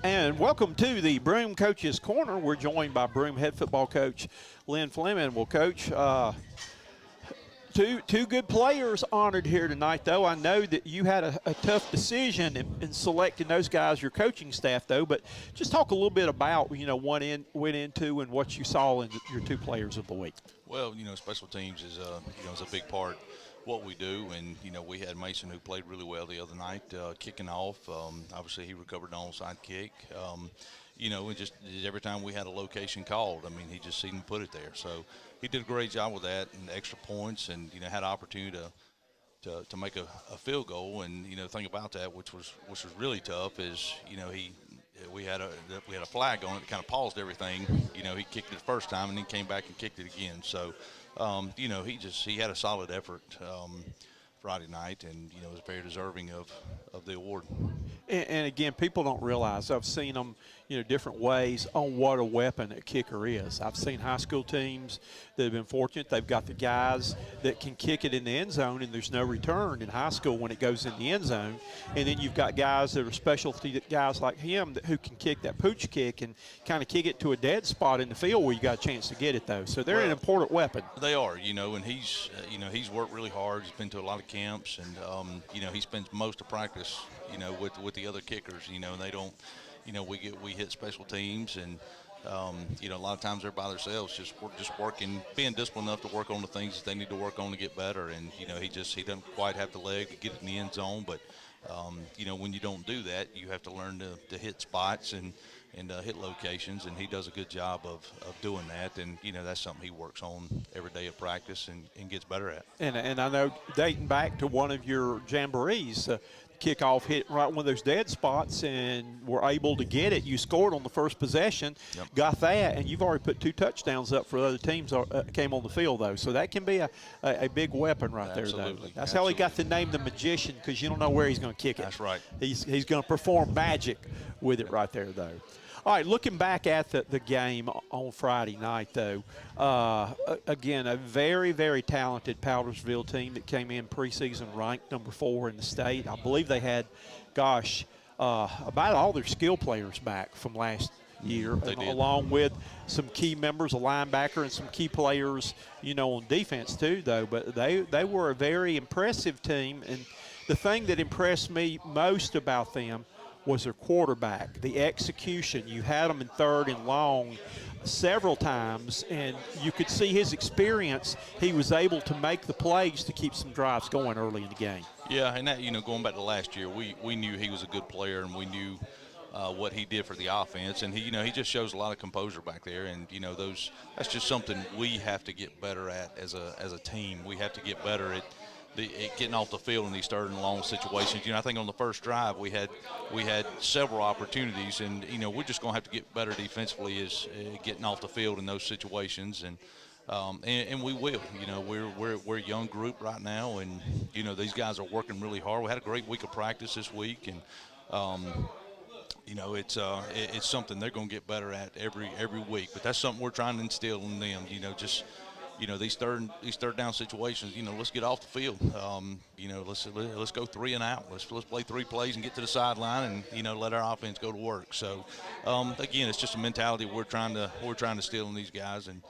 And welcome to the Broome Coaches Corner. We're joined by Broome head football coach Lynn Fleming. Well, Coach, two good players honored here tonight, though. I know that you had a tough decision in selecting those guys, your coaching staff, though. But just talk a little bit about, what went into and what you saw in your two players of the week. Well, special teams is is a big part what we do, and we had Mason who played really well the other night, kicking off. Obviously, he recovered the onside kick. And just every time we had a location called, he just seemed to put it there. So he did a great job with that and extra points, and had an opportunity to make a field goal. And the thing about that, which was really tough, is we had a flag on it that kind of paused everything. He kicked it the first time and then came back and kicked it again. So he had a solid effort Friday night, and was very deserving of the award. And again, people don't realize, I've seen them, different ways on what a weapon a kicker is. I've seen high school teams that have been fortunate. They've got the guys that can kick it in the end zone, and there's no return in high school when it goes in the end zone. And then you've got guys that are specialty guys like him who can kick that pooch kick and kind of kick it to a dead spot in the field where you got a chance to get it, though. So they're an important weapon. They are, and he's worked really hard. He's been to a lot of camps, and he spends most of practice, with the other kickers, and they don't, we hit special teams, and a lot of times they're by themselves, just working, being disciplined enough to work on the things that they need to work on to get better. And he doesn't quite have the leg to get it in the end zone, but when you don't do that, you have to learn to hit spots and hit locations, and he does a good job of doing that. And that's something he works on every day of practice and gets better at. And I know, dating back to one of your jamborees, kickoff hit right one of those dead spots and were able to get it. You scored on the first possession, Yep. Got that, and you've already put 2 touchdowns up for other teams came on the field, though. So that can be a big weapon right there, though. That's how he got the name the Magician, because you don't know where he's going to kick it. That's right. He's going to perform magic with it right there, though. All right, looking back at the game on Friday night, though, again, a very, very talented Powdersville team that came in preseason ranked number 4 in the state. I believe they had, about all their skill players back from last year, along with some key members, a linebacker, and some key players, on defense too, though. But they were a very impressive team, and the thing that impressed me most about them was their quarterback, the execution. You had him in 3rd and long several times, and you could see his experience. He was able to make the plays to keep some drives going early in the game. Yeah, and that, going back to last year, we knew he was a good player, and we knew what he did for the offense, and he just shows a lot of composure back there, and that's just something we have to get better at as a team. We have to get better at getting off the field in these 3rd and long situations. I think on the first drive we had several opportunities, and we're just going to have to get better defensively as getting off the field in those situations, and we will. We're a young group right now, and these guys are working really hard. We had a great week of practice this week, and it's something they're going to get better at every week. But that's something we're trying to instill in them. These third down situations, let's get off the field. Let's go 3 and out. Let's play 3 plays and get to the sideline, and let our offense go to work. So again, it's just a mentality we're trying to instill in these guys, and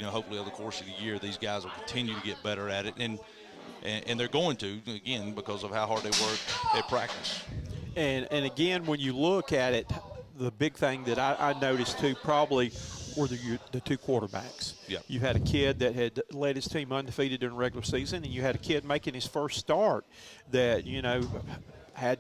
hopefully over the course of the year these guys will continue to get better at it, and they're going to, again, because of how hard they work at practice. And again, when you look at it, the big thing that I noticed too probably were the 2 quarterbacks. Yep. You had a kid that had led his team undefeated during the regular season, and you had a kid making his first start that, had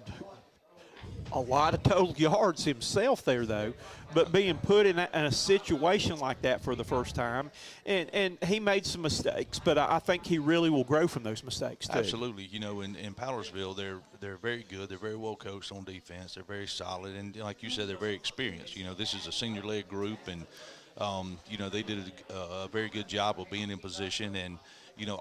a lot of total yards himself there, though, but being put in a situation like that for the first time, and he made some mistakes, but I think he really will grow from those mistakes too. Absolutely. In Powdersville, they're very good. They're very well coached on defense. They're very solid, and like you said, they're very experienced. This is a senior-led group, and they did a very good job of being in position and,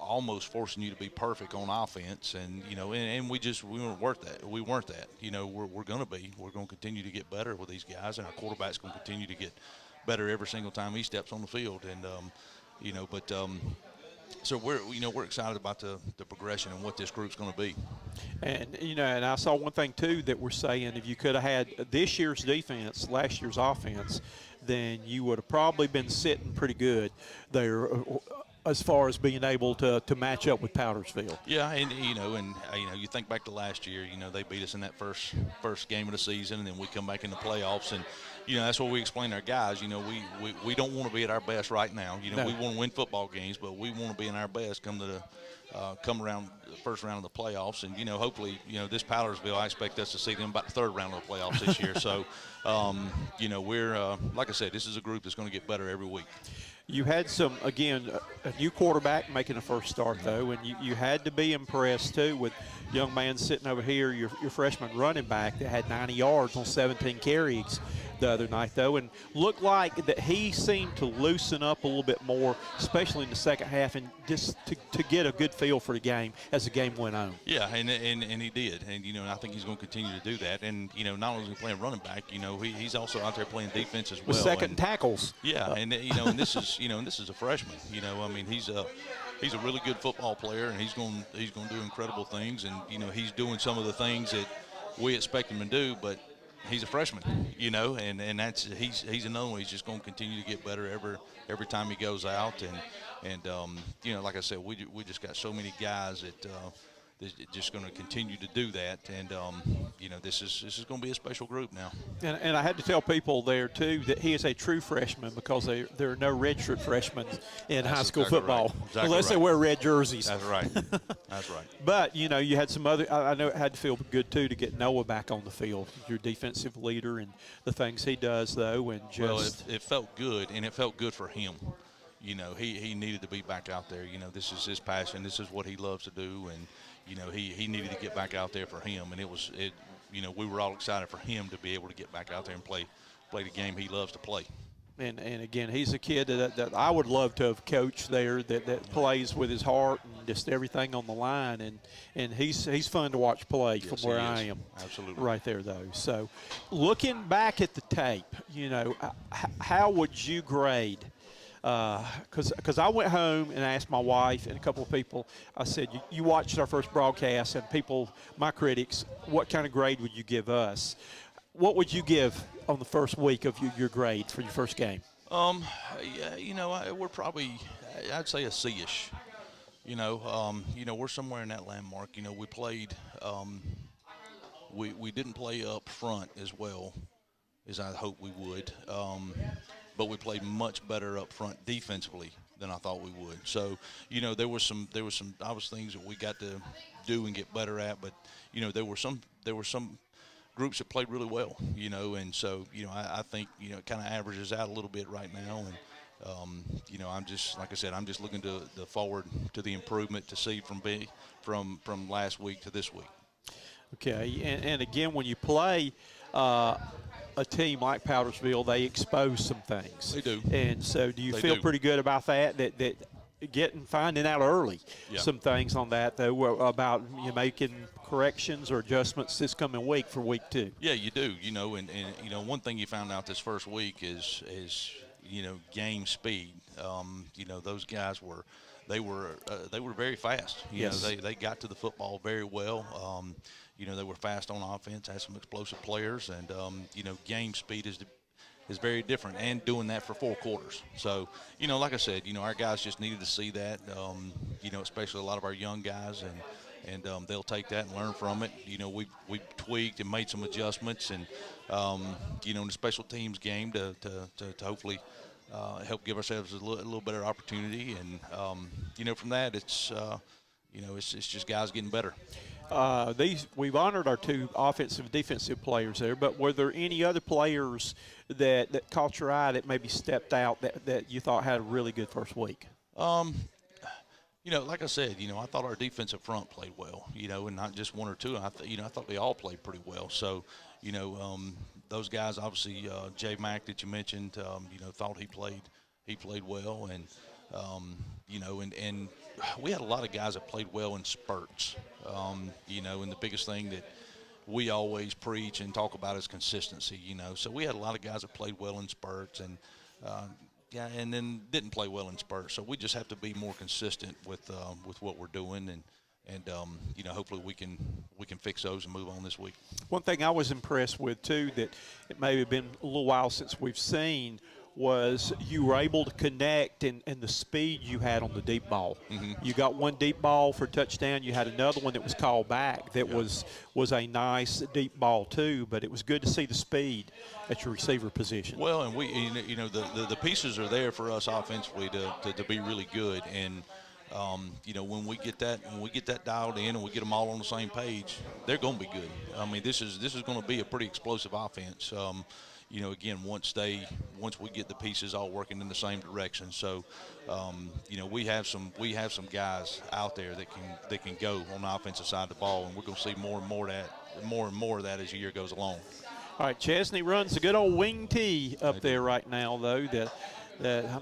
almost forcing you to be perfect on offense. And, and we weren't worth that. We weren't that. We're going to be. We're going to continue to get better with these guys, and our quarterback's going to continue to get better every single time he steps on the field. And, so we're excited about the progression and what this group's going to be. And, and I saw one thing, too, that we're saying if you could have had this year's defense, last year's offense, then you would have probably been sitting pretty good there as far as being able to match up with Powdersville. Yeah, and you think back to last year. They beat us in that first game of the season, and then we come back in the playoffs, and that's what we explain to our guys. We don't want to be at our best right now. No. We want to win football games, but we want to be in our best come around the first round of the playoffs, and hopefully this Powdersville, I expect us to see them about the third round of the playoffs this year. So we're like I said, this is a group that's going to get better every week. You had a new quarterback making a first start, though, and you had to be impressed, too, with young man sitting over here, your freshman running back that had 90 yards on 17 carries the other night, though, and looked like that he seemed to loosen up a little bit more, especially in the second half, and just to get a good feel for the game as the game went on. Yeah, and he did, and I think he's going to continue to do that. And not only is he playing running back, he's also out there playing defense as well. With second tackles. Yeah, and this is a freshman. He's a really good football player, and he's going to do incredible things. And he's doing some of the things that we expect him to do, but he's a freshman, and that's he's another one. He's just going to continue to get better every time he goes out, and like I said, we just got so many guys that they're just going to continue to do that, and this is going to be a special group now. And I had to tell people there too that he is a true freshman because there are no redshirt freshmen in high school football unless they wear red jerseys. That's right. That's right. But you had some other. I know it had to feel good too to get Noah back on the field, your defensive leader, and the things he does though, and just it felt good, and it felt good for him. He needed to be back out there. This is his passion. This is what he loves to do, and he needed to get back out there for him, and we were all excited for him to be able to get back out there and play the game he loves to play. And again, he's a kid that I would love to have coached there that plays with his heart and just everything on the line, and he's fun to watch play from where I am. Absolutely. Right there, though. So looking back at the tape, how would you grade? Because I went home and asked my wife and a couple of people, I said, you watched our first broadcast, and people, my critics, what kind of grade would you give us? What would you give on the first week of your grade for your first game? We're probably, I'd say a C-ish. We're somewhere in that landmark. We played, we didn't play up front as well as I hoped we would. But we played much better up front defensively than I thought we would. So, there was some obvious things that we got to do and get better at. But, there were some groups that played really well. And so I think it kind of averages out a little bit right now. And I'm just, like I said, I'm just looking to the forward to the improvement to see from last week to this week. Okay, and again, when you play a team like Powdersville, they expose some things. They do. And so do you feel pretty good about that finding out early some things on that, though, about making corrections or adjustments this coming week for week 2? Yeah, you do. And one thing you found out this first week is game speed. Those guys were very fast. Yes. They got to the football very well. They were fast on offense, had some explosive players, and game speed is very different, and doing that for 4 quarters. So, like I said, our guys just needed to see that, especially a lot of our young guys, and they'll take that and learn from it. We tweaked and made some adjustments, and in the special teams game to hopefully help give ourselves a little better opportunity. And from that, it's just guys getting better. We've honored our 2 offensive and defensive players there, but were there any other players that caught your eye that maybe stepped out that you thought had a really good first week? Like I said, I thought our defensive front played well, and not just 1 or 2. I thought they all played pretty well. So, those guys, obviously, Jay Mack that you mentioned, thought he played well, and and we had a lot of guys that played well in spurts, and the biggest thing that we always preach and talk about is consistency, So we had a lot of guys that played well in spurts, and and then didn't play well in spurts. So we just have to be more consistent with what we're doing, And hopefully we can fix those and move on this week. One thing I was impressed with too, that it may have been a little while since we've seen, was you were able to connect and the speed you had on the deep ball. You got one deep ball for a touchdown. You had another one that was called back that was a nice deep ball too, but it was good to see the speed at your receiver position. Well, and we, the pieces are there for us offensively to be really good. And, when we get that dialed in and we get them all on the same page, they're going to be good. I mean, this is going to be a pretty explosive offense. Again, once we get the pieces all working in the same direction. So, we have some guys out there that can go on the offensive side of the ball, and we're going to see more and more of that as the year goes along. All right, Chesnee runs a good old wing tee up there right now, though.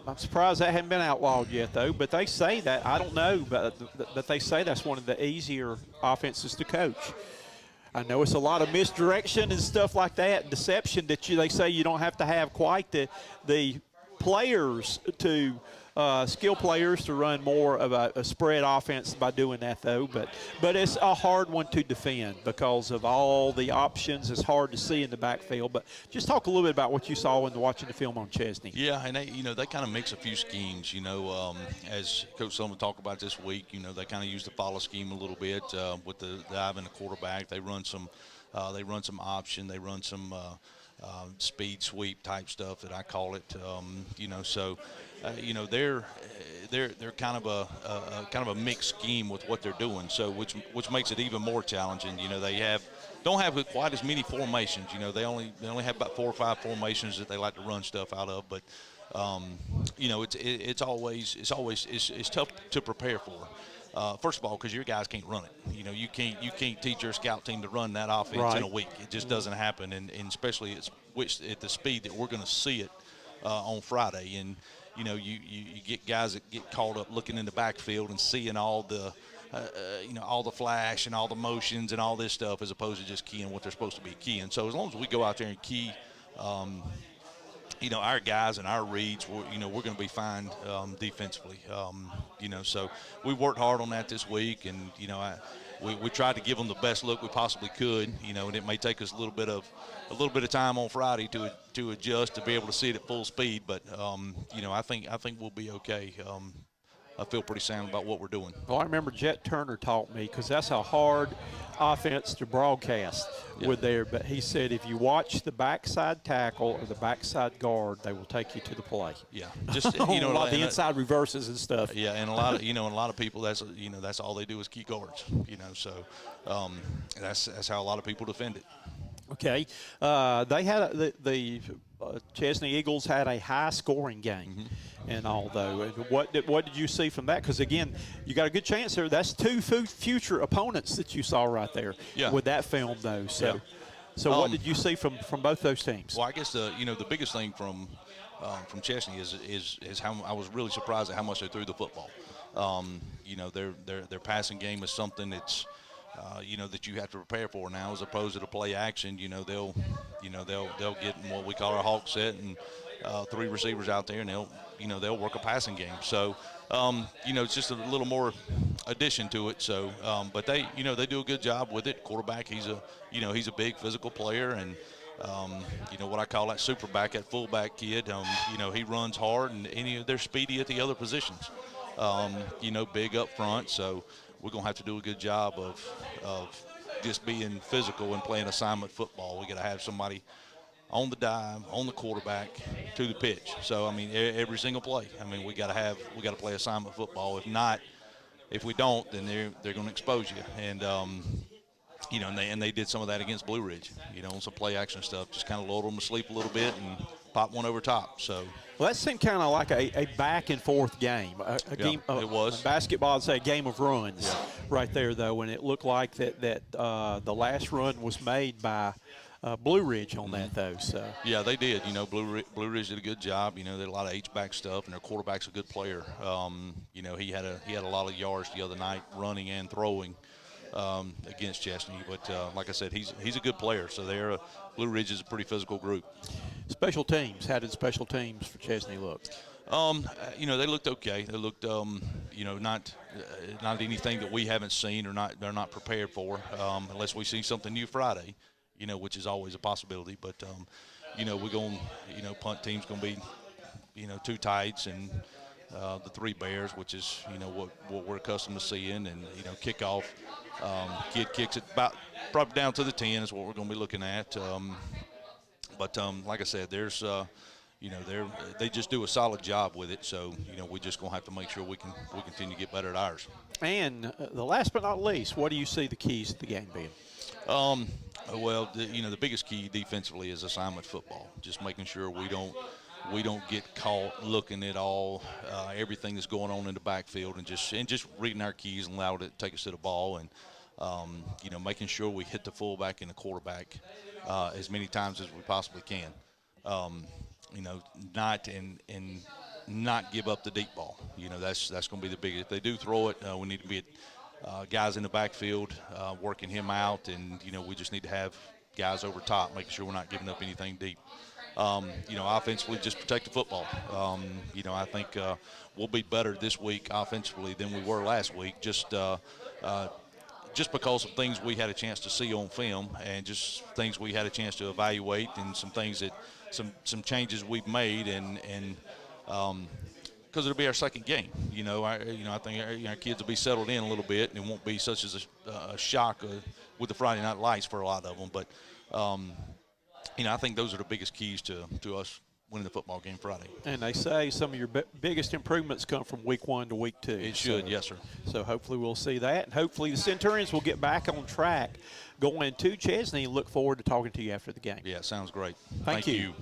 I'm surprised that hadn't been outlawed yet, though. But they say that, I don't know, but they say that's one of the easier offenses to coach. I know it's a lot of misdirection and stuff like that, deception that they say you don't have to have quite the players to skill players to run more of a spread offense by doing that, though. But it's a hard one to defend because of all the options. It's hard to see in the backfield. But just talk a little bit about what you saw when watching the film on Chesnee. Yeah, and they kind of mix a few schemes. As Coach Sullivan talked about this week, they kind of use the follow scheme a little bit with the dive and the quarterback. They run some option. They run some speed sweep type stuff that I call it. They're kind of a mixed scheme with what they're doing. So which makes it even more challenging. They don't have quite as many formations. They only have about 4 or 5 formations that they like to run stuff out of. But it's always tough to prepare for. First of all, because your guys can't run it. You can't teach your scout team to run that offense in a week. It just doesn't happen, and especially at the speed that we're going to see it on Friday. And you get guys that get caught up looking in the backfield and seeing all the all the flash and all the motions and all this stuff, as opposed to just keying what they're supposed to be keying. So as long as we go out there and key our guys and our reads, we're going to be fine defensively. So we worked hard on that this week, and we tried to give them the best look we possibly could. And it may take us a little bit of time on Friday to adjust to be able to see it at full speed. But I think we'll be okay. I feel pretty sound about what we're doing. Well, I remember Jet Turner taught me, because that's a hard offense to broadcast with there. But he said if you watch the backside tackle or the backside guard, they will take you to the play. Yeah, just a lot of the inside reverses and stuff. Yeah, and a lot of people that's all they do is key guards. So that's how a lot of people defend it. Okay, they had the Chesnee Eagles had a high-scoring game, and all though. What did you see from that? Because again, you got a good chance there. That's 2 future opponents that you saw right there with that film, though. So, what did you see from both those teams? Well, I guess the biggest thing from Chesnee is how I was really surprised at how much they threw the football. Their passing game is something that's that you have to prepare for now, as opposed to the play action. They'll get in what we call our hawk set, and 3 receivers out there, and they'll work a passing game. So it's just a little more addition to it. So but they do a good job with it. Quarterback, he's a big physical player, and what I call that super back, that fullback kid. He runs hard, and they're speedy at the other positions. Big up front. So we're going to have to do a good job of just being physical and playing assignment football. We got to have somebody on the dive, on the quarterback, to the pitch. So, every single play. We got to play assignment football. If we don't, then they're going to expose you. And and they did some of that against Blue Ridge. Some play action stuff, just kind of lulled them to sleep a little bit and pop one over top. So. Well, that seemed kind of like a back-and-forth game. A game. It was. Basketball, I'd say a game of runs right there, though, and it looked like that the last run was made by Blue Ridge on that, though. So. Yeah, they did. Blue Ridge did a good job. They had a lot of H-back stuff, and their quarterback's a good player. He had a lot of yards the other night running and throwing against Chesnee. But like I said, he's a good player. So Blue Ridge is a pretty physical group. Special teams. How did special teams for Chesnee look? They looked okay. They looked, not anything that we haven't seen or they're not prepared for, unless we see something new Friday, which is always a possibility. But, we're going, punt team's going to be, two tights and the three bears, which is, what we're accustomed to seeing. And, kickoff, kid kicks it about probably down to the 10 is what we're going to be looking at. But like I said, there's they just do a solid job with it. So we're just gonna have to make sure we continue to get better at ours. And the last but not least, what do you see the keys to the game being? Well, the biggest key defensively is assignment football. Just making sure we don't get caught looking at everything that's going on in the backfield and just reading our keys and allowing it to take us to the ball and making sure we hit the fullback and the quarterback as many times as we possibly can. Not give up the deep ball. That's going to be the biggest. If they do throw it, we need to be guys in the backfield working him out, and we just need to have guys over top, making sure we're not giving up anything deep. Offensively, just protect the football. I think we'll be better this week offensively than we were last week. Just because of things we had a chance to see on film and just things we had a chance to evaluate and some things that some changes we've made and because it'll be our second game. I think our kids will be settled in a little bit and it won't be such as a shock with the Friday night lights for a lot of them. But I think those are the biggest keys to us winning the football game Friday. And they say some of your biggest improvements come from week 1 to week 2. It should, yes, sir. So hopefully we'll see that. And hopefully the Centurions will get back on track going to Chesnee. Look forward to talking to you after the game. Yeah, sounds great. Thank you.